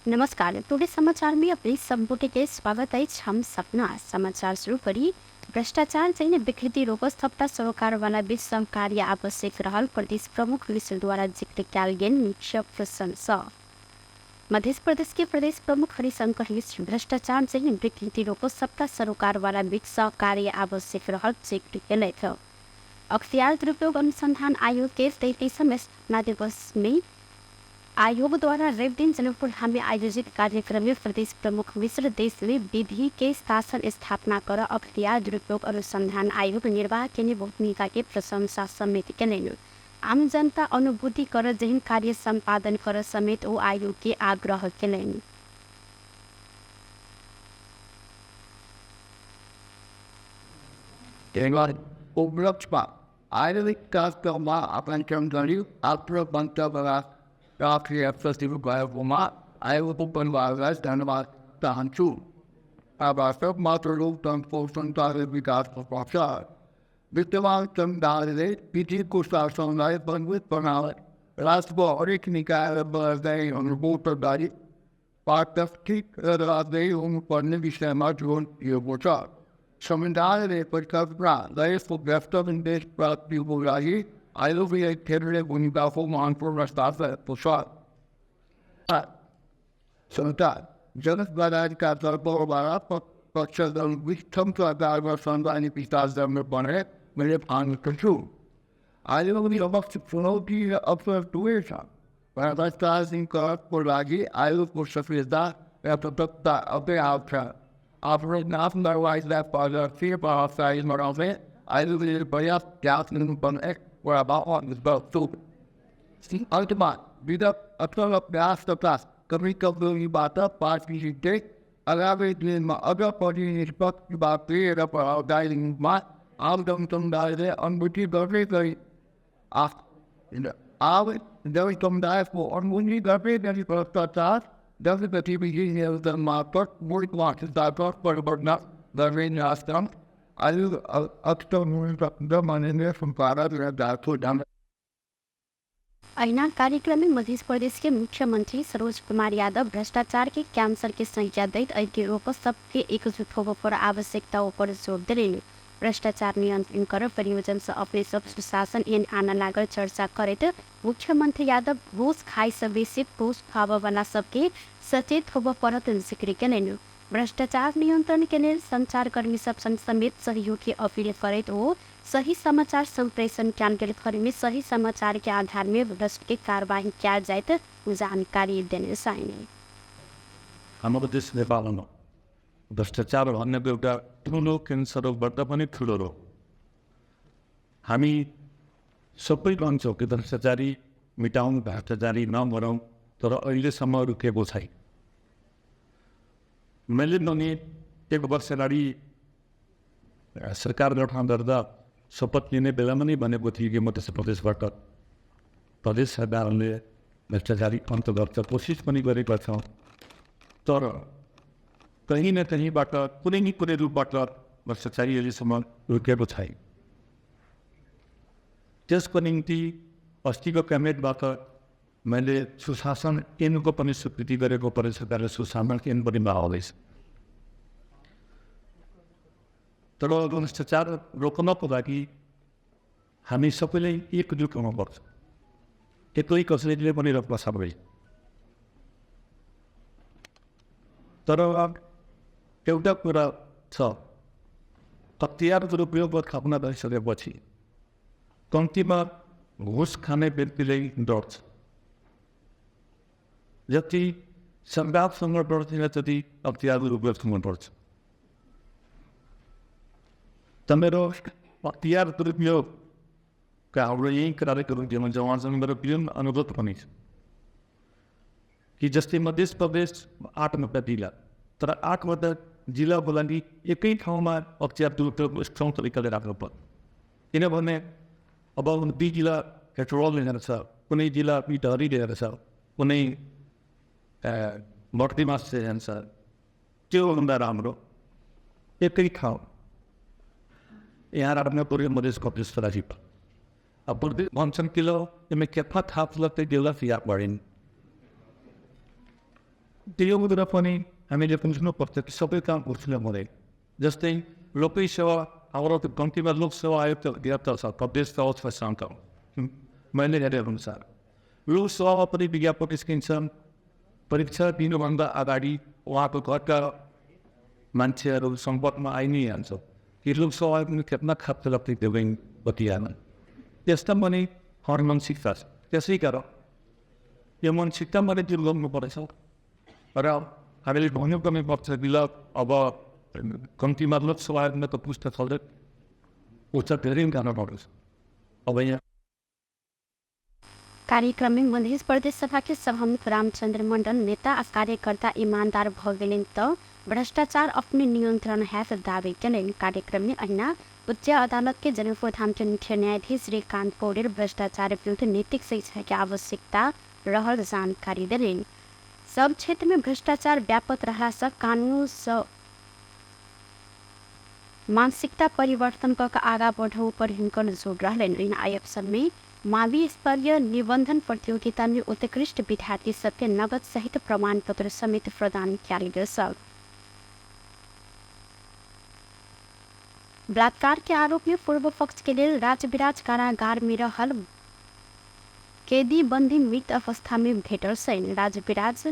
नमस्कार, टुडे समाचार में अपने संपूर्ण के स्वागत है। हम सपना समाचार शुरू करी। भ्रष्टाचार चाहिँ विकृति रोकस थप्टा सरोकारवाला बीच सहकार्य आवश्यक रहल प्रदेश प्रमुख विशेषद्वारा जिक्र क्याल गेल मुख्य प्रशंसा। मध्य प्रदेश के प्रदेश प्रमुख हरिशंकर मिश्र भ्रष्टाचार चाहिँ विकृति रोकस थप्टा सरोकारवाला बीच सहकार्य आवश्यक रहल जिक्र केले थे। अख्तियार दुरुपयोग अनुसंधान आयोग के 33वें स्थापना दिवस में आयोग द्वारा रेव दिन जनकपुर में आयोजित कार्यक्रम में प्रदेश प्रमुख मिश्र देश में विधि के शासन स्थापना कर अख्तियार दुरुपयोग अनुसंधान आयोग निर्वाह के भूमिका के प्रशंसा समेत के आम जनता अनुभूति कर जहिन कार्य संपादन कर समेत वो आयोग के आग्रह के राष्ट्रीय फेस्टिवल कार्यक्रममा आयोगको परिवारलाई धन्यवाद चाहन्छु। आवश्यक मात्र लोकतन्त्रको संचार विकासको प्रचार विद्यमान संविधानले विधिको शासनलाई मजबुत बनाए राष्ट्रको हरेक निकाय बजाइहरूको उत्तरदायी पारदर्शी र राजनीति हुनुपर्ने विषयमा जोड दिएको छ। संविधानले परिकल्पना र यसको व्यस्त निर्देश प्राप्तिको लागि आयोगले धेरै भूमिकाको महत्त्वपूर्ण स्थान पुरस्कार सरकार जनगणनाका तर्फबाट पक्षदल विस्तृत सरकारमा सञ्चालन विकास गर्ने भने मैले ठानेको आयोगले समक्ष चुनौती र अवसर दुवै छ। भ्रष्टाचारको लागि आयोगको सक्रियता र तत्परता अझै आवश्यक आफ्नो नाम दरवाजलाई पारदर्शी प्रभावशाली बनाउने आयोगले पर्याप्त प्रयास गर्नुपर्ने अंतमा विगत अथवा अभ्यास तथा कमी-कमजोरीबाट पार्टीले आगामी दिनमा अझ पनि निष्पक्ष र प्रभावकारी रूपमा आम जनसमुदायले अनुभूति गर्दै गरी आम जनसमुदायको अनुभूति गर्दै गरी भ्रष्टाचार जन गतिविधि नियन्त्रण मार्फत मूल वास्तवताको परिवर्तन गर्ने राष्ट्र ऐना कार्यक्रम में मध्य प्रदेश के मुख्यमंत्री सरोज कुमार यादव भ्रष्टाचार के कैंसर की संख्या दैत ऐक्य रोक सबके एकजुट होने पर आवश्यकताओं पर जोर दिए। भ्रष्टाचार नियंत्रण कर परियोजना से अपने सब सुशासन एन आना लागल चर्चा करे मुख्यमंत्री यादव घूस खाई से बेसी घूस खावा वाला सबके सचेत होने पर जिक्र के भ्रष्टाचार नियंत्रण के लिए संचारकर्मी सब समेत सहयोग की अपील करे हो। सही समाचार संप्रेषण कार्यक्रम में सही समाचार के आधार में भ्रष्ट की कार्यवाही किया जाए तो जानकारी देने चाहिए। हाम्रो देश नेपालमा भ्रष्टाचार भन्नेको एउटा ठुलो क्यान्सर रोगबाट पनि ठुलो रोग। हामी सबै भन्छौँ कि भ्रष्टाचारी मिटाउँ, भ्रष्टाचारी नगरौँ, तर अहिलेसम्म रुकेको छैन। मैले पनि 1 वर्ष अगाडि सरकार गठन गर्दा शपथ लिने बेलामा नै भनेको थिएँ कि म त्यस प्रदेशबाट प्रदेश सरकारले भ्रष्टाचारी अन्त गर्छ कोसिस पनि गरेका छौँ, तर कहीँ न कहीँबाट कुनै न कुनै रूपबाट भ्रष्टाचारी अहिलेसम्म रुकेको छैन। त्यसको निम्ति अस्तिको क्याबिनेटबाट मैले सुशासन ऐनको पनि स्वीकृति गरेको प्रदेश सरकारले सुशासन ऐन पनि बनाउँदैछ। तर भ्रष्टाचार रोक्नको लागि हामी सबैले एकजुट हुनुपर्छ। एक्लै कसैले पनि रोक्न सक्दैन। तर एउटा कुरा छ, अख्तियार दुरुपयोग खप्न भइसकेपछि कम्तीमा घुस खाने व्यक्तिले डर्छ। जति संवादसँग डर्दैन त्यति अख्तियार दुरुपयोग हुनुपर्छ। त मेरो अख्तियार दुरुपयोगका हाम्रो यही कार्यक्रम जवानसँग मेरो विनम्र अनुरोध पनि छ कि जस्तै मध्य प्रदेश 8 जिल्ला, तर 8 जिल्लाको लागि एकै ठाउँमा अख्तियार दुरुपयोग स्ट्रङ तरिकाले राख्नु पर्छ। किनभने अब 2 जिल्ला पेट्रोल लिएर छ, कुनै जिल्ला पिटहरी लिएर छ, कुनै बर्तीमा जान्छ। त्यो भन्दा राम्रो एकै ठाउँ यहाँ राख्न पर्यो मधेस प्रदेश राज्य। अब भन्छन् किलो में क्या था लगते डेवलप या पड़ेन त्यो कुरा पनि हामीले बुझ्नुपर्छ कि सबै काम उसले हुँदैन। जस्तै लोकै सेवा हाम्रो त्यो कम्तीमा लोकसेवा आयोग त अधिकार छ प्रदेश शान्त मैले हेरे अनुसार लोकसेवामा पनि विज्ञापन निस्किन्छन्। परीक्षा दिनुभन्दा अगाडि उहाँको घरका मान्छेहरू सम्पर्कमा आइ नै हाल्छ कि लोकसेवा आयोगले कितना खर्च रखते देवें बतियाना त्यस्ता पनि हर मानसिकता छ। त्यसै कारण यो मानसिकता मैले दूर गर्नुपर्छ र हामीले भन्नुपर्ने पर्छ कि ल अब कम्तीमा लोकसेवा आयोगमा त पुस्तक चल्दै उच्च धेरै गाह्रो पर्छ। अब यहाँ कार्यक्रम में मध्य प्रदेश सभा के सभामुख रामचंद्र मंडल नेता और कार्यकर्ता ईमानदार भगेलिन तो भ्रष्टाचार अपने नियंत्रण है दावे के कार्यक्रम में अन्ना उच्च अदालत के जनकपुर धाम के मुख्य न्यायाधीश श्रीकांत पौडेल भ्रष्टाचार विरुद्ध नैतिक शिक्षा की आवश्यकता रहल जानकारी दिलिन्। सब क्षेत्र में भ्रष्टाचार व्यापक रहा से कानून मानसिकता परिवर्तन कर आगा बढ़ो पर हिंकन जोड़ रहे आयोग में मावी स्तरीय निबंधन प्रतियोगिता में उत्कृष्ट विद्यार्थी सबके नगद सहित प्रमाण पत्र समेत प्रदान किया। बलात्कार के आरोप में पूर्व पक्ष के लिए राजविराज कारागार में रहल कैदी बंदी मृत अवस्था में भेटल सैन। राजविराज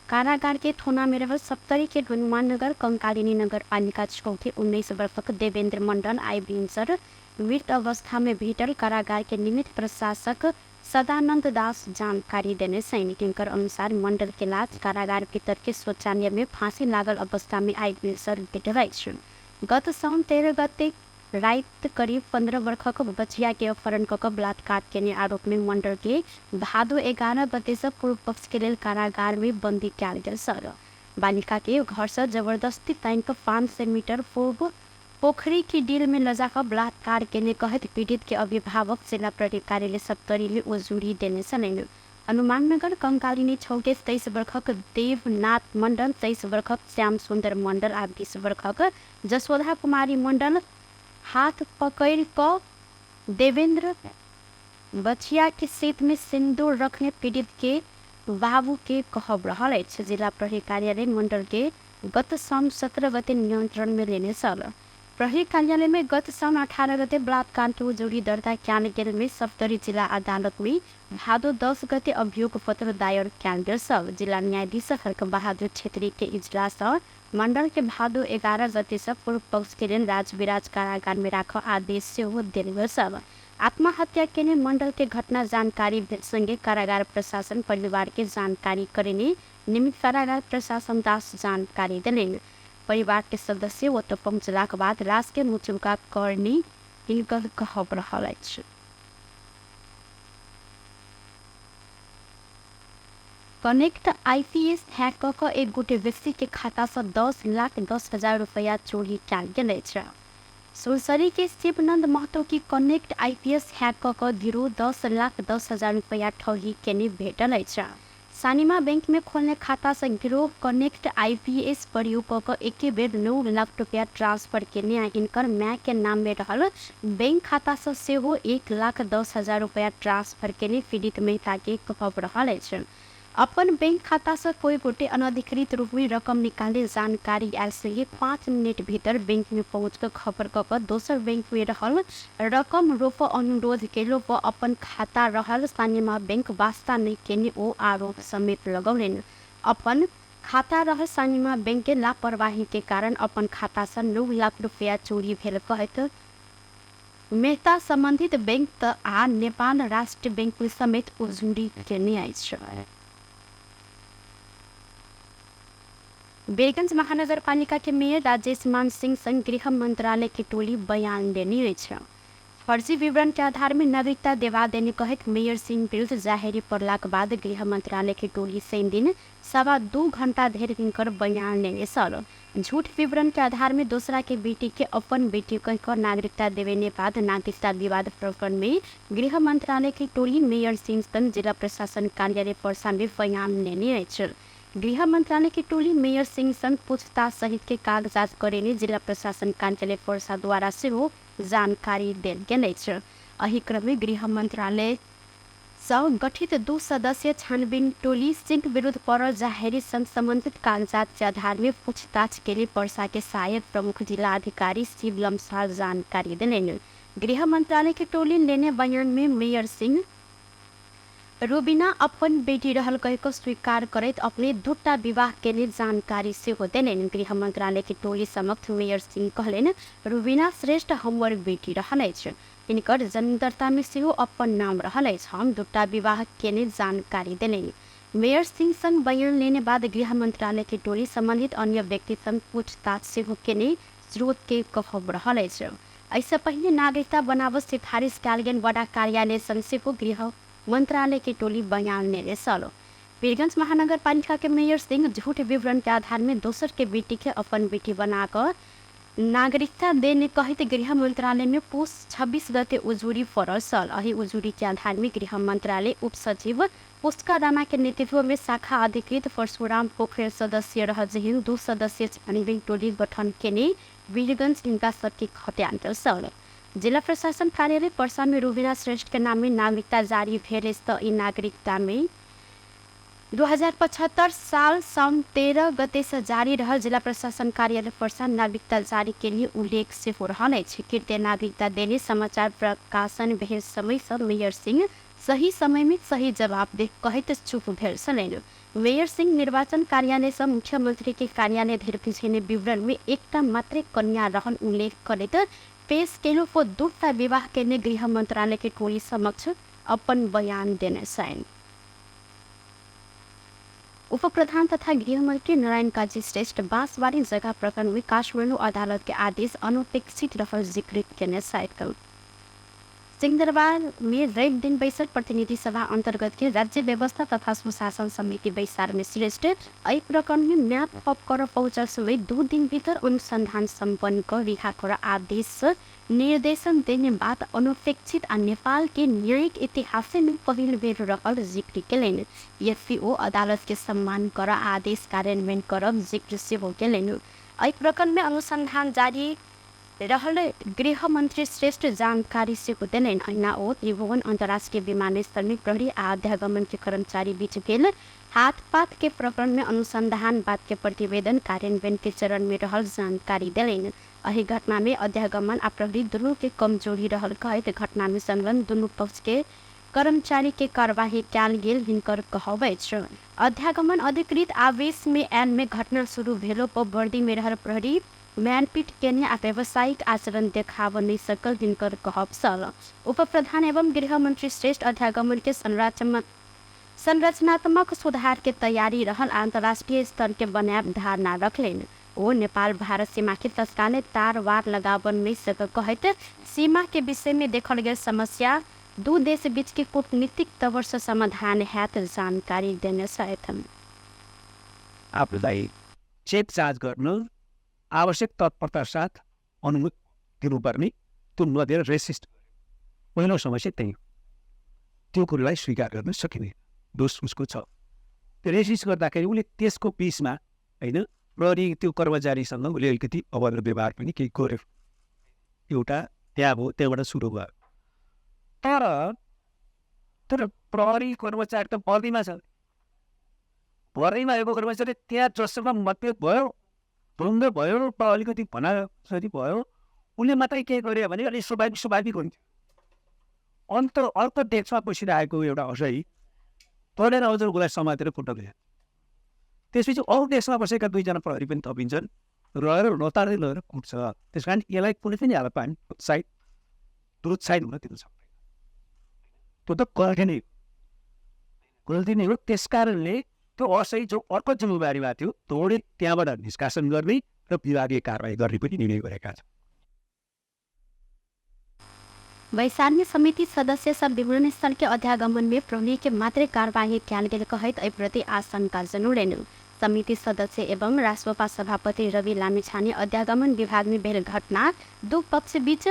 कारागार के थोना में रहल सप्तरी के हनुमान नगर कंकालिनी नगर पालिका चौथे 19 वर्ष देवेंद्र मंडल आईबिंसर मृत अवस्था में भेटल कारागार के निमित्त प्रशासक सदानंद दास जानकारी देने सैनिक अनुसार मंडल के लाश कारागार भीतर के शौचालय में फांसी लागल अवस्था में आईबिंसर भेटल। गत साउन 13 गते रात करीब 15 वर्ष बचिया के अपहरण कर बलात्कार के आरोप में मंडल के भादो 11 गते से पूर्व पक्ष के लिए कारागार में बंदी किया गया। बालिका के घर से जबरदस्ती तान 500 मीटर पूर्व पोखरी की डील में लजाकर बलात्कार के लिए कहत पीड़ित के अभिभावक जिला प्राधिकारी ने सप्तरी में उजूरी देने सनैन। हनुमान नगर कंकालिनी छौके 23 वर्षक देवनाथ मंडल, 23 वर्षक श्याम सुंदर मंडल आ 20 वर्षक जसोधा कुमारी मंडल हाथ पकड़ क देवेंद्र बचिया के सीट में सिंदूर रखने पीड़ित के बाबू के कहब रहल। जिला प्राधिकारी ने मंडल के गत साउन 17 गते नियंत्रण में लेने सल। प्रहरी कार्यालय में गत साउन 18 गते बलात्कार के उजूरी दर्ता किया गेल में सप्तरी जिला अदालत में भादो 10 गते अभियोग पत्र दायर किया गेल। जिला न्यायाधीश हरक बहादुर छेत्री के इजलास मंडल के भादो 11 गते से पूर्व पक्ष के लिए राजविराज कारागार में राख आदेश से दिल गल। आत्महत्या के लिए मंडल के घटना जानकारी संगे कारागार प्रशासन परिवार के जानकारी करने निमित्त कारागार प्रशासन दास जानकारी दिले। परिवार के सदस्य ओत पहुंचला के बाद लाश के मुचुका करनी हिनकर कहब रहल अछि। कनेक्ट आईपीएस हैक कर एक गोटे व्यक्ति के खाता से 10,10,000 रुपया चोरी किया गेल अछि। सुरसरी के शिवनंद महतो की कनेक्ट आईपीएस हैक कर गिरोह 10,10,000 रुपया ठगी केने भेटल अछि। सानिमा बैंक में खोलने खाता से गिरोह कनेक्ट आईपीएस प्रयोग कर एक बेर 9 लाख रुपया ट्रांसफर केने इनकर माय के नाम में रहल बैंक खाता से सेहो 1,10,000 रुपया ट्रांसफर केने पीड़ित मेहता के कहब रहल अछि। अपन बैंक खाता से कोई गोटे अनधिकृत रूप में रकम निकाले जानकारी आयल से 5 मिनट भीतर बैंक में पहुंच कर खबर कर दोसर बैंक में रहल रकम रोप अनुरोध केलो व अपन खाता रहल सानिमा बैंक वास्ता नहीं केने ओ आरोप समेत लगौलेन। अपन खाता रहल सानिमा बैंक के लापरवाही के कारण अपन खाता से 9 लाख रुपया चोरी भेल कहत मेहता संबंधित बैंक आ नेपाल राष्ट्र बैंक समेत उजूरी केने अछि। बेरगंज महानगर पालिका के मेयर राजेश मान सिंह संग गृह मंत्रालय की टोली बयान देने अछि। फर्जी विवरण के आधार में नागरिकता देवा देने कहत मेयर सिंह विरुद्ध जाहेरी पड़ला के बाद गृह मंत्रालय की टोली सैन दिन 2.25 घंटा धरि हिनकर बयान लेने सल। झूठ विवरण के आधार में दूसरा के बेटी के अपन बेटी कहकर नागरिकता देवेने बाद नागरिकता विवाद प्रकरण में गृह मंत्रालय की टोली मेयर सिंह संग जिला प्रशासन कार्यालय पर्सा में बयान लेने अछि। गृह मंत्रालय की टोली मेयर सिंह संग पूछताछ सहित के कागजात करेने जिला प्रशासन कार्यालय पर्सा द्वारा से जानकारी देल गेल अछि। एहि क्रम में गृह मंत्रालय गठित 2 सदस्यीय छानबीन टोली सिंह विरुद्ध पड़ल जाहिर संग संबंधित कागजात के आधार में पूछताछ के लिए पर्सा के सहायक प्रमुख जिला अधिकारी शिव लम्साल जानकारी देने। गृह मंत्रालय की टोली लेने बयान में मेयर सिंह रूबीना अपन बेटी रहल कह स्वीकार करत अपने दुटा विवाह के लिए जानकारी से होते ने। गृह मंत्रालय की टोली समक्ष मेयर सिंह कहलेन रूबीना श्रेष्ठ हमर बेटी रहल छ, इनकर जन्मदर्ता में से अपन नाम रहल छ, हम दुटा विवाह के लिए जानकारी देने। मेयर सिंह संग बयान लेने बाद गृह मंत्रालय की टोली संबंधित अन्य व्यक्ति संग पूछताछ से होके स्रोत के कहब रहल छ। ऐसे पहले नागरिकता बनावट सिफारिश कालगेन वडा कार्यालय संग से गृह मंत्रालय की टोली बयान लेने चलो। वीरगंज महानगर पालिका के मेयर सिंह झूठ विवरण के आधार में दोसर के बेटी के अपन बेटी बनाकर नागरिकता देने कहते गृह मंत्रालय में पुष 26 गते उजूरी फरल सल। अही उजूरी के आधार में गृह मंत्रालय उप सचिव पुष्का राणा के नेतृत्व में शाखा अधिकृत परशुराम पोखरेल सदस्य रह जहिन 2 सदस्यीय छानबीन टोली गठन के वीरगंज इनका सबके खत्यांतर सल। जिला प्रशासन कार्यालय पर्सा में रूबीना श्रेष्ठ के नाम में नागरिकता जारी भेल नागरिकता में 2075 साल साउन 13 गते से जारी रहा। जिला प्रशासन कार्यालय पर्सा नागरिकता जारी के लिए उल्लेख से हो रहा है। कृत्य नागरिकता देने समाचार प्रकाशन भेल समय से मेयर सिंह सही समय में सही जवाब दे कहते चुप भेल छलैन। मेयर सिंह निर्वाचन कार्यालय से मुख्यमंत्री के कार्यालय धरि पिछले विवरण में एकटा मात्र कन्या रहन उल्लेख करत पेश केलो को दुटा विवाह के लिए गृह मंत्रालय के टोली समक्ष अपन बयान देने छैन। उप प्रधान तथा गृह मंत्री नारायण काजी श्रेष्ठ बांसबारी जगह प्रकरण में काठमाडौँ अदालत के आदेश अनपेक्षित रहल जिक्र केने साइड सिंहदरबार में रवि दिन बैसक प्रतिनिधि सभा अंतर्गत के राज्य व्यवस्था तथा सुशासन समिति बैसार में श्रेष्ठ एहि प्रकरण में म्याद थप कर पहुंचल समेत 2 दिन भीतर अनुसंधान संपन्न कर रिहा कर आदेश निर्देशन देने बाद अनपेक्षित आ नेपाल के न्यायिक इतिहास में पहिल बेर रहल जिक्र केलन। एफपीओ अदालत के सम्मान कर आदेश कार्यान्वयन करब जिक्र से हो केलन। एहि प्रकरण में अनुसंधान जारी रहल गृह मंत्री श्रेष्ठ जानकारी से देने। ऐना ओ त्रिभुवन अंतर्राष्ट्रीय विमानस्थल में प्रहरी आध्यागमन के कर्मचारी बीच भेल हाथपात के प्रकरण में अनुसंधान बाद के प्रतिवेदन कार्यान्वयन के चरण में रहल जानकारी दिलेन। अही घटना में अध्यागमन आ प्रहरी दोनों के कमजोरी रहल कहत घटना में संलग्न दोनों पक्ष के कर्मचारी के कार्यवाही कैल गेल हिनकर कहबै छ। अध्यागमन अधिकृत आवेश में एन में घटना शुरू भेलो पर वर्दी में रहल प्रहरी मैनपीट केने आ व्यावसायिक आचरण देखाव नहीं सकल जिनकर कहब सल। उप प्रधान एवं गृह मंत्री श्रेष्ठ अध्यागमन के संरचनात्मक सुधार के तैयारी रहल अंतर्राष्ट्रीय स्तर के बनाब धारणा रखलेन। ओ नेपाल भारत सीमा के तत्काल तार वार लगावन नहीं सकल कहत सीमा के विषय में देखल गए समस्या 2 देश बीच के कूटनीतिक तवर से समाधान हैत जानकारी देने सहित आफूलाई चेक चार्ज गर्नु आवश्यक तत्परता साथ अनुमति दिनुपर्ने त्यो नदिएर रेसिस्ट पहिलो समस्या त्यही त्यो कुरोलाई स्वीकार गर्न सकिने दोष उसको छ। त्यो रेसिस्ट गर्दाखेरि उसले त्यसको पिसमा होइन प्रहरी त्यो कर्मचारीसँग उसले अलिकति अभद्र व्यवहार पनि केही गर्यो। एउटा त्यहाँ भयो, त्यहाँबाट सुरु भयो। तर प्रहरी कर्मचारी त बर्दीमा छ। बर्दीमा भएको कर्मचारी त्यहाँ जसमा मतभेद भयो द्वन्द्व भयो अलिकति भनासरी भयो उसले मात्रै के गर्यो भने अलिक स्वाभाविक हुन्थ्यो। अर्को देशमा बसिरहेको एउटा असही तोडेर आउँछ उसलाई समातेर फुट्न गयो। त्यसपछि अरू देशमा बसेका 2 जना प्रहरी पनि थपिन्छन् रहेर नतार्दै लगेर कुट्छ। त्यस कारण यसलाई कुनै पनि हाल पानी प्रोत्साहित हुन दिनु सक्दैन। त्यो त गल्ती नै हो। त्यस कारणले त्यो असही जो अर्को जिम्मेवारीमा थियो तोडे त्यहाँबाट निष्कासन गर्ने र विभागीय कारवाही गर्ने पनि निर्णय गरेका छन्। वैशान्य समिति सदस्य सब विवरण स्थल के अध्यागमन में प्रहरी के मात्र कार्यवाही कैल गेल कहत एहि प्रति आशंका जनुलेन। समिति सदस्य एवं राष्ट्रपा सभापति रवि लामिछाने अध्यागमन विभाग में भेल घटना 2 पक्ष बीच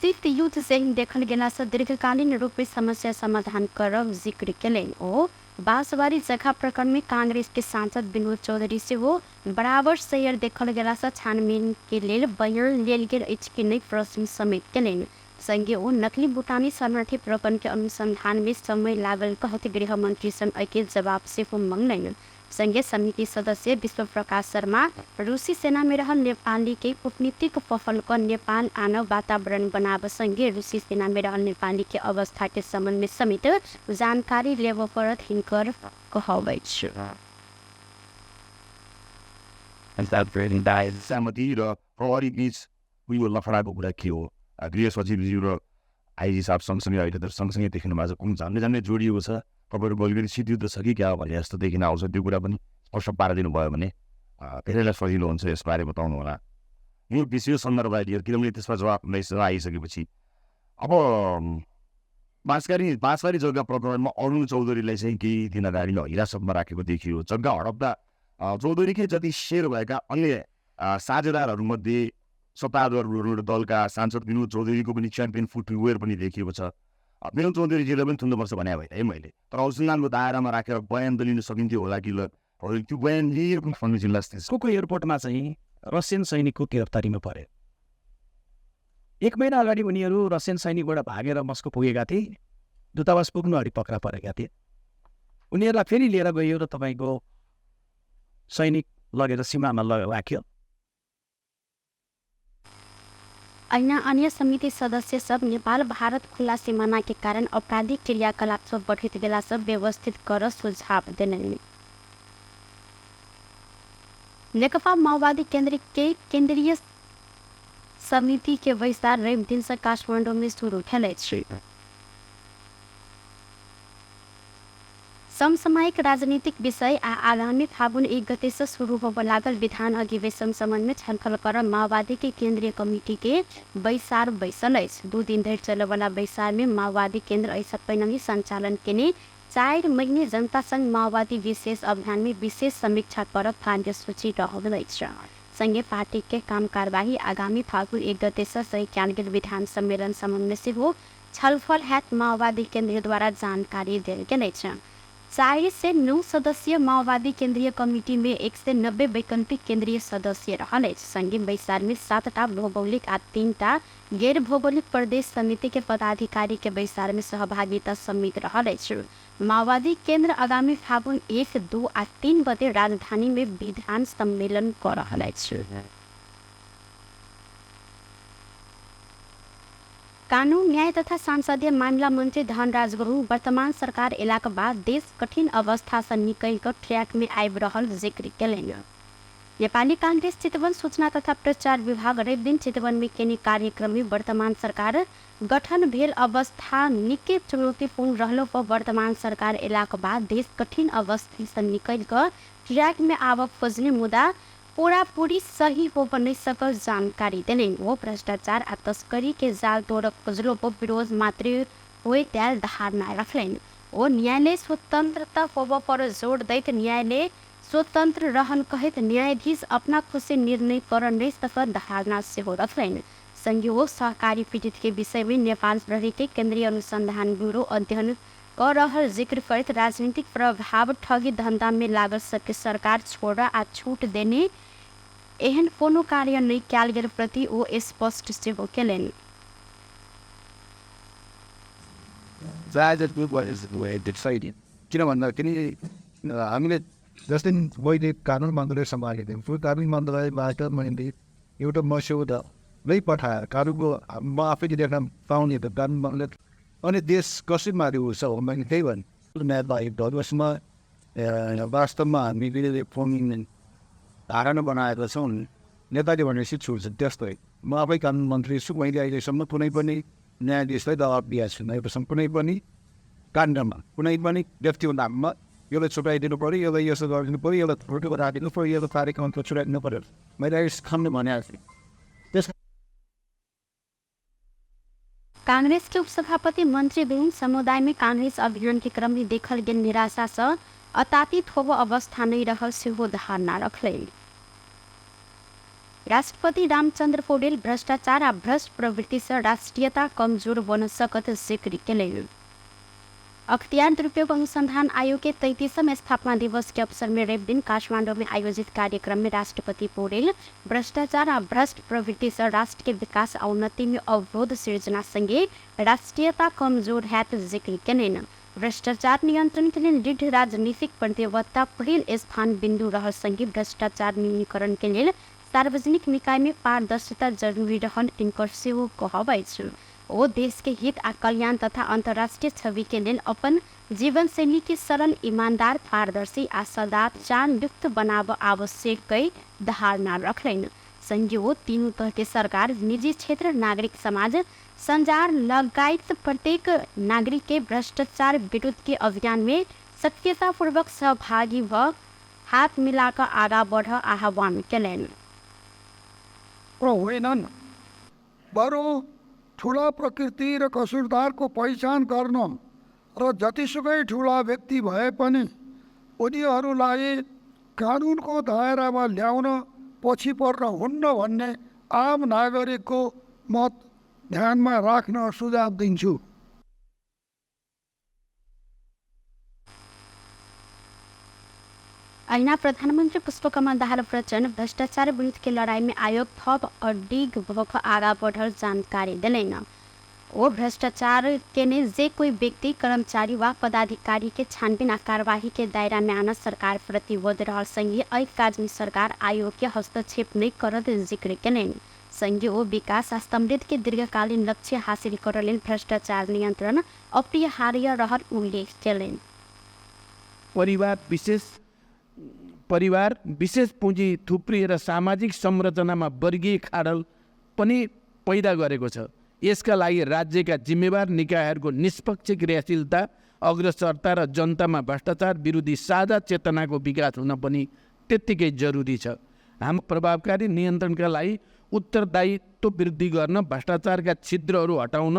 शीत युद्ध से देखल गेला से दीर्घकालीन रूप में समस्या समाधान करब जिक्र केलेन। ओ बांसबारी जगह प्रकरण में कांग्रेस के सांसद विनोद चौधरी से वो बराबर शेयर देखल गेला से छानबीन के लेल बयान लेल गेल अछि कि नहीं प्रश्न समेत केलेन। संघीय ओ नकली भूटानी शरणार्थी प्रकरण के अनुसंधान में समय लागल कहते गृह मंत्री सन के जवाब से वो मंगल संघीय समिति सदस्य विश्व प्रकाश शर्मा रूसी सेना में रहल नेपाली के कूटनीतिक पहल का नेपाल आन वातावरण बनाव संगे रूसी सेना में रहल नेपाली के अवस्था के संबंध में समेत जानकारी लेव परत हिनकर कहबै छ। सहमति र प्रहरी बीच उयो लफडाको कुरा के हो? गृह सचिवज्यू र आइजी साहब सँगसँगै अहिले त सँगसँगै देखिनु भएको छ, कुन झन्डै झन्डै जोडिएको छ। तपाईँहरू बोलिकन शीत छ कि क्या भने जस्तो देखिन आउँछ। त्यो कुरा पनि स्पष्ट पारिदिनु भयो भने धेरैलाई सजिलो हुन्छ यसबारे बताउनु होला। यो विषय सन्दर्भ लिएर किनभने त्यसमा जवाब आइसकेपछि अब बाँसबारी जग्गा प्रकरणमा अरुण चौधरीलाई चाहिँ केही दिन अगाडि हिरासतमा राखेको देखियो। जग्गा हडप्दा चौधरीकै जति सेयर भएका अन्य साझेदारहरूमध्ये सत्तारूढ दलका सांसद विनोद चौधरीको पनि च्याम्पियन फुटवेयर पनि देखिएको छ। विनोद चौधरीजीलाई पनि थुन्नुपर्छ भने होइन है मैले, तर अनुसन्धानको दायरामा राखेर बयान त लिन सकिन्थ्यो होला कि त्यो बयान लिएर पनि फर्नु जिल्ला कुको एयरपोर्टमा चाहिँ रसियन सैनिकको गिरफ्तारीमा परे। 1 महिना अगाडि उनीहरू रसियन सैनिकबाट भागेर मस्को पुगेका थिए, दूतावास पुग्नु अगाडि पक्रा परेका थिए। उनीहरूलाई फेरि लिएर गयो र तपाईँको सैनिक लगेर सीमामा राख्यो। अन्य समिति सदस्य सब नेपाल भारत खुला सीमाना के कारण आपराधिक क्रियाकलाप सब बढ़ित बेला सब व्यवस्थित कर सुझाव देने। नेकपा माओवादी केंद्रीय समिति के विस्तार रवि दिन से काठमाडौँ में शुरू भेल। समसामयिक राजनीतिक विषय आगामी फागुन 1 गते से शुरू होब लागल विधान अधिवेशन संबंध में छलफल कर माओवादी के केंद्रीय कमिटी के बैसार बैसल। 2 दिन धरि चले वाला बैसार में माओवादी केंद्र ऐसा पैनही संचालन के 4 महीने जनता संघ माओवादी विशेष अभियान में विशेष समीक्षा कर कार्यसूची रहल। संघीय पार्टी के काम कार्यवाही आगामी फागुन 1 गते से सही कैंडिडेट विधान सम्मेलन संबंध में से हो छलफल हैत माओवादी केंद्र द्वारा जानकारी दिल गेल। 4 से 9 सदस्यीय माओवादी केंद्रीय कमिटी में 190 वैकल्पिक केंद्रीय सदस्य रहल। संघीय बैसार में 7टा भौगोलिक आ 3टा गैर भौगोलिक प्रदेश समिति के पदाधिकारी के बैसार में सहभागिता समित रहल। माओवादी केंद्र आगामी फागुन 1, 2 आ 3 गते राजधानी में विधान सम्मेलन कर रहल। कानून न्याय तथा संसदीय मामला मंत्री धनराज गुरुङ वर्तमान सरकार एलाका बाद देश कठिन अवस्था से निकल कर ट्रैक में आबि रहल जिक्र केलनि। नेपाली कांग्रेस चितवन सूचना तथा प्रचार विभाग रवि दिन चितवन में केने कार्यक्रम में वर्तमान सरकार गठन भेल अवस्था निकै चुनौतीपूर्ण रहलो पर वर्तमान सरकार एलाका बाद देश कठिन अवस्था से निकल कर ट्रैक में आब खोजने मुद्दा पूरी सही हो नहीं सकल जानकारी देने। वो भ्रष्टाचार आ तस्करी के जाल तोड़ खोजलो पर विरोध मात्र हुए त्याल धारणा रखलेन। वो न्यायालय स्वतंत्रता होब पर जोड़ दैत न्यायालय स्वतंत्र रहन कहित न्यायाधीश अपना खुद से निर्णय कर नहीं सकल धारणा से हो रखलेन। संघीय सहकारी पीड़ित के विषय में नेपाल प्रहरी के केंद्रीय अनुसंधान ब्यूरो अध्ययन कर रहल जिक्र करते राजनीतिक प्रभाव ठगी धंधा में लागल सबके सरकार छोड़ आ छूट देने एहन कोनो कार्य नहीं कैल गेल प्रति ओ स्पष्ट से हो केलनि। किन भन्दाखेरि हामीले जस्तै मैले कानुन मन्त्रालय सम्हालेको थियौँ। त्यो कानुन मन्त्रालयबाट मैले एउटा मस्यौदा नै पठाएर कानुनको म आफैले देख्न पाउने त कानुन मन्त्रालय अनि देश कसरी माथि उठ्छ हो मैले त्यही भने यसमा वास्तवमा हामीले फोन धारणा बनाएको छौँ। नेताले भनेपछि छुट्छ त्यस्तै म आफै कानुन मन्त्री छु। मैले अहिलेसम्म कुनै पनि न्यायाधीशलाई दबाब दिएको छु। अहिलेसम्म कुनै पनि काण्डमा कुनै पनि व्यक्तिको नाममा यसलाई छुट्याइदिनु पऱ्यो, यसलाई यसो गरिदिनु पऱ्यो, यसलाई फोटो राखिदिनु पऱ्यो, यसलाई कार्यक्रमको छुट्याइदिनु पऱ्यो मैले अहिलेसम्म भनेको थिएँ। त्यस कांग्रेस के उपसभापति मंत्री गुरुङ समुदाय में कांग्रेस अभियान के क्रम में देखल गेल निराशा से अतातित होब अवस्था नहीं रहल सेहो धारणा रखले। राष्ट्रपति रामचंद्र पौडेल भ्रष्टाचार आ भ्रष्ट प्रवृत्ति से राष्ट्रीयता कमजोर बन सकत जिक्र केले। अख्तियार दुरुपयोग अनुसंधान आयोग के 33वें स्थापना दिवस के अवसर में रेप दिन काठमांडू में आयोजित कार्यक्रम में राष्ट्रपति पौडेल भ्रष्टाचार और भ्रष्ट प्रवृत्ति से राष्ट्र के विकास और उन्नति में अवरोध सृजना संगे राष्ट्रीयता कमजोर है तो जिक्र करें। भ्रष्टाचार नियंत्रण के लिए दृढ़ राजनीतिक प्रतिबद्धता पहिल स्थान बिंदु रह संगे भ्रष्टाचार न्यूनीकरण के लिए सार्वजनिक निकाय में पारदर्शिता जरूरी रहन तिनकर सेहो कहबै छु। ओ देश के हित आ कल्याण तथा अंतर्राष्ट्रीय छवि के लिए अपन जीवन शैली के सरल ईमानदार पारदर्शी आ सदाचार युक्त बनाव आवश्यक धारणा रखलैन। संघीय तीनों तरह के सरकार निजी क्षेत्र नागरिक समाज संचार लगायत प्रत्येक नागरिक के भ्रष्टाचार विरुद्ध के अभियान में सक्रियतापूर्वक सहभागी व हाथ मिलाकर आगा बढ़ आह्वान करें। होइनन् बरु ठुला प्रकृति र कसुरदारको पहिचान गर्न र जतिसुकै ठुला व्यक्ति भए पनि उनीहरूलाई कानुनको दायरामा ल्याउन पछि पर्न हुन्न भन्ने आम नागरिकको मत ध्यानमा राख्न सुझाव दिन्छु। ऐना प्रधानमंत्री पुष्पकमल दाहाल प्रचंड भ्रष्टाचार विरुद्ध के लड़ाई में आयोग थप अडिग भख आगा बढ़ल जानकारी दिलेन। और भ्रष्टाचार के ने जे कोई व्यक्ति कर्मचारी व पदाधिकारी के छानबीन आ कार्यवाही के दायरा में आना सरकार प्रतिबद्ध रहल संघीय ऐ काज में सरकार आयोग के हस्तक्षेप नहीं करत जिक्र करें। संघीय विकास आ समृद्धि के दीर्घकालीन लक्ष्य हासिल करले भ्रष्टाचार नियंत्रण अपरिहार्य रहल उल्लेख करें। परिवार विशेष पुँजी थुप्रिएर सामाजिक संरचनामा वर्गीय खाडल पनि पैदा गरेको छ। यसका लागि राज्यका जिम्मेवार निकायहरूको निष्पक्ष क्रियाशीलता अग्रसरता र जनतामा भ्रष्टाचार विरोधी साझा चेतनाको विकास हुन पनि त्यत्तिकै जरुरी छ। हाम्रो प्रभावकारी नियन्त्रणका लागि उत्तरदायित्व वृद्धि गर्न भ्रष्टाचारका छिद्रहरू हटाउन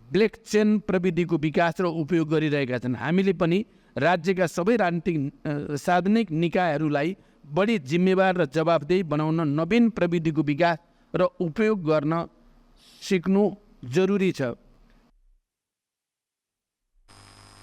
ब्ल्याक चेन प्रविधिको विकास र उपयोग गरिरहेका छन्। हामीले पनि राज्यका सबै राजनीतिक सार्वजनिक निकायहरूलाई बढी जिम्मेवार र जवाफदेही बनाउन नवीन प्रविधिको विकास र उपयोग गर्न सिक्नु जरुरी छ।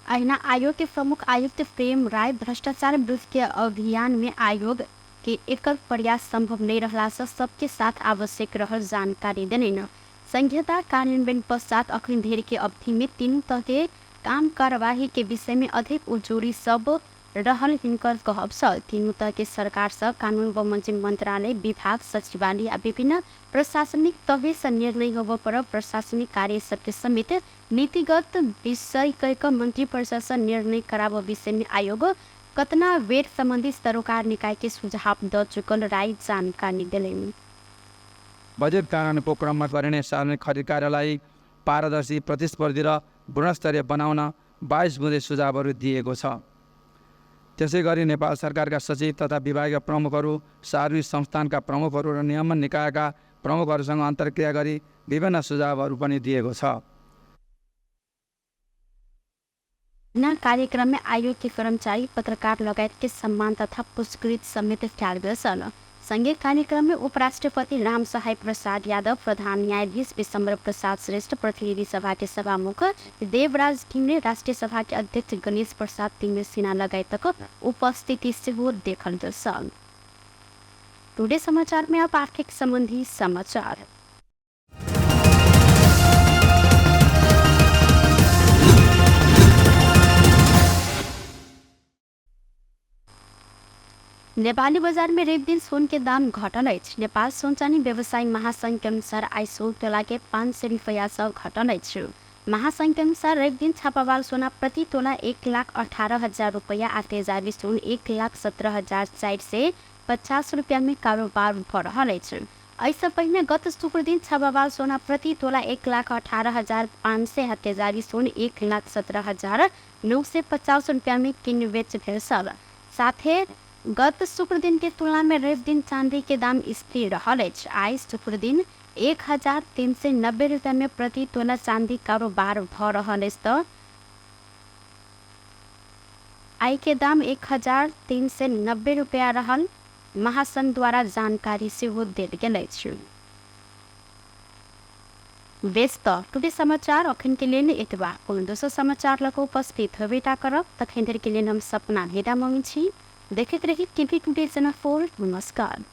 ऐना आयोग के प्रमुख आयुक्त प्रेम राय भ्रष्टाचार विरुद्ध के अभियान में आयोग के एकल प्रयास संभव नहीं रहला से सबके साथ आवश्यक रहल जानकारी देने। संहिता कार्यान्वयन पश्चात अखिल धेर के अवधि में तीनों तरह के काम कार्यवाही के विषय में अधिक उजूरी सब रहल हिनकर कहब छ। तीनों तरह के सरकार से कानून व मंत्रालय विभाग सचिवालय विभिन्न प्रशासनिक तहे से निर्णय होब पर प्रशासनिक कार्य सबके समेत नीतिगत विषय कैक मंत्री परिषद से निर्णय कराव विषय में आयोग कतना वेट संबंधी सरोकार निकाय के सुझाव द चुकल राय जानकारी दिले। बजेट कार्यान्वयनको क्रममा गरिने सार्वजनिक खरिद कार्यलाई पारदर्शी प्रतिस्पर्धी र गुणस्तरीय बनाउन 22 बुँदे सुझावहरू दिएको छ। त्यसै गरी नेपाल सरकारका सचिव तथा विभागीय प्रमुखहरू सार्वजनिक संस्थानका प्रमुखहरू र नियमन निकायका प्रमुखहरूसँग अन्तर्क्रिया गरी विभिन्न सुझावहरू पनि दिएको छ। कार्यक्रम में आयोग के कर्मचारी पत्रकार लगायत के सम्मान तथा पुरस्कृत समेत किया गया। संघीय कार्यक्रम में उपराष्ट्रपति राम सहाय प्रसाद यादव, प्रधान न्यायाधीश विशंबर प्रसाद श्रेष्ठ, प्रतिनिधि सभा के सभामुख देवराज टिमले, राष्ट्रीय सभा के अध्यक्ष गणेश प्रसाद तिमिरे सिन्हा लगायत उपस्थिति से हो देखल दर्शन। टुडे समाचार में अब आर्थिक संबंधी समाचार। नेपाली बजार में रेप दिन सोन के दाम घटल अछि। नेपाल सोनचानी व्यवसायी महासंघ के अनुसार आई सोन तोला के 500 रुपया से घटल अछि। महासंघ के अनुसार रेप दिन छापावाल सोना प्रति तोला 1,18,000 रुपया आ तेजाबी सोन 1,17,450 रुपया में कारोबार भ रहल अछि। ऐसे पहले गत शुक्र दिन छापावाल सोना प्रति तोला 1,18,500 आ तेजाबी सोन 1,17,950 रुपया में किन बेच भेल छल। साथे गत शुक्र दिन के तुलना में रेप दिन चांदी के दाम स्थिर रहल अछि। आई शुक्र दिन 1,390 रुपया में प्रति तोला चांदी कारोबार भ रहल अछि त आई के दाम 1,390 रुपया रहल महासंघ द्वारा जानकारी से हो देल गेल अछि। व्यस्त टुडे समाचार अखन के लिए एतबा कुल दोसर समाचार लको उपस्थित हवेटा करब तखन के लिए हम सपना हेटा मंगी छी देखते रही टीवी टुडे जनकपुर। नमस्कार।